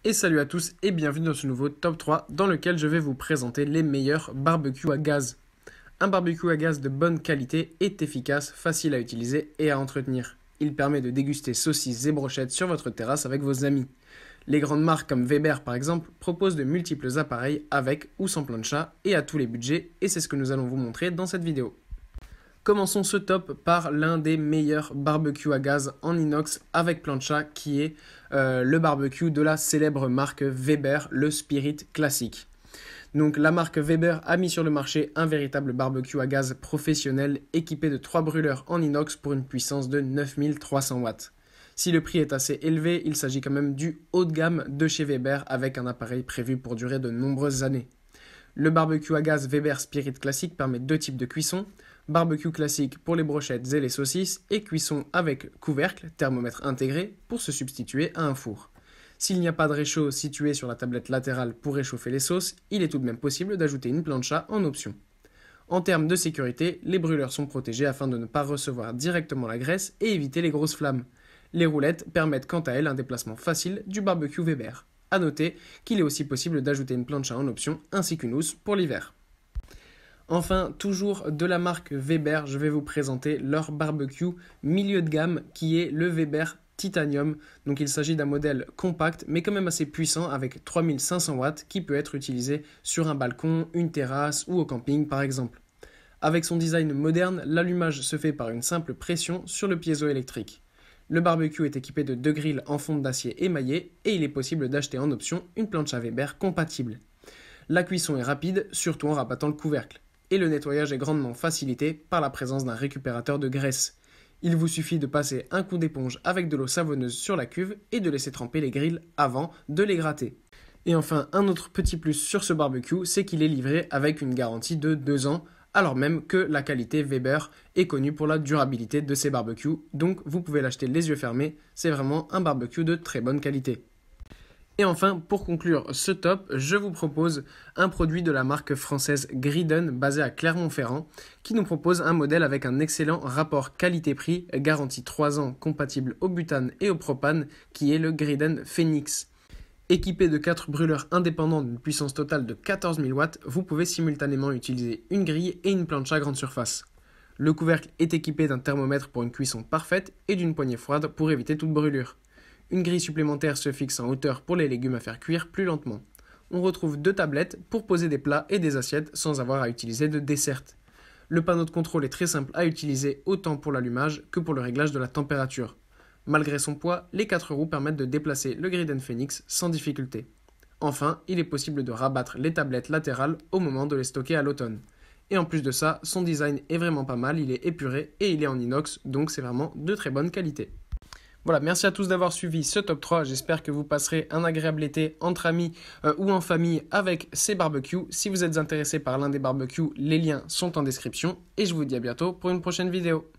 Et salut à tous et bienvenue dans ce nouveau top 3 dans lequel je vais vous présenter les meilleurs barbecues à gaz. Un barbecue à gaz de bonne qualité est efficace, facile à utiliser et à entretenir. Il permet de déguster saucisses et brochettes sur votre terrasse avec vos amis. Les grandes marques comme Weber par exemple proposent de multiples appareils avec ou sans plancha et à tous les budgets et c'est ce que nous allons vous montrer dans cette vidéo. Commençons ce top par l'un des meilleurs barbecues à gaz en inox avec plancha qui est le barbecue de la célèbre marque Weber, le Spirit Classic. Donc la marque Weber a mis sur le marché un véritable barbecue à gaz professionnel équipé de 3 brûleurs en inox pour une puissance de 9300 watts. Si le prix est assez élevé, il s'agit quand même du haut de gamme de chez Weber avec un appareil prévu pour durer de nombreuses années. Le barbecue à gaz Weber Spirit Classic permet deux types de cuisson. Barbecue classique pour les brochettes et les saucisses et cuisson avec couvercle, thermomètre intégré, pour se substituer à un four. S'il n'y a pas de réchaud situé sur la tablette latérale pour réchauffer les sauces, il est tout de même possible d'ajouter une plancha en option. En termes de sécurité, les brûleurs sont protégés afin de ne pas recevoir directement la graisse et éviter les grosses flammes. Les roulettes permettent quant à elles un déplacement facile du barbecue Weber. A noter qu'il est aussi possible d'ajouter une plancha en option ainsi qu'une housse pour l'hiver. Enfin, toujours de la marque Weber, je vais vous présenter leur barbecue milieu de gamme qui est le Weber Titanium. Donc il s'agit d'un modèle compact mais quand même assez puissant avec 3500 watts qui peut être utilisé sur un balcon, une terrasse ou au camping par exemple. Avec son design moderne, l'allumage se fait par une simple pression sur le piézoélectrique. Le barbecue est équipé de 2 grilles en fonte d'acier émaillé et il est possible d'acheter en option une plancha Weber compatible. La cuisson est rapide, surtout en rabattant le couvercle. Et le nettoyage est grandement facilité par la présence d'un récupérateur de graisse. Il vous suffit de passer un coup d'éponge avec de l'eau savonneuse sur la cuve et de laisser tremper les grilles avant de les gratter. Et enfin, un autre petit plus sur ce barbecue, c'est qu'il est livré avec une garantie de 2 ans, alors même que la qualité Weber est connue pour la durabilité de ses barbecues, donc vous pouvez l'acheter les yeux fermés, c'est vraiment un barbecue de très bonne qualité. Et enfin, pour conclure ce top, je vous propose un produit de la marque française Griden basé à Clermont-Ferrand qui nous propose un modèle avec un excellent rapport qualité-prix, garantie 3 ans compatible au butane et au propane qui est le Griden Phoenix. Équipé de 4 brûleurs indépendants d'une puissance totale de 14 000 watts, vous pouvez simultanément utiliser une grille et une plancha grande surface. Le couvercle est équipé d'un thermomètre pour une cuisson parfaite et d'une poignée froide pour éviter toute brûlure. Une grille supplémentaire se fixe en hauteur pour les légumes à faire cuire plus lentement. On retrouve 2 tablettes pour poser des plats et des assiettes sans avoir à utiliser de dessert. Le panneau de contrôle est très simple à utiliser autant pour l'allumage que pour le réglage de la température. Malgré son poids, les 4 roues permettent de déplacer le Griden Phoenix sans difficulté. Enfin, il est possible de rabattre les tablettes latérales au moment de les stocker à l'automne. Et en plus de ça, son design est vraiment pas mal, il est épuré et il est en inox, donc c'est vraiment de très bonne qualité. Voilà, merci à tous d'avoir suivi ce top 3. J'espère que vous passerez un agréable été entre amis ou en famille avec ces barbecues. Si vous êtes intéressé par l'un des barbecues, les liens sont en description. Et je vous dis à bientôt pour une prochaine vidéo.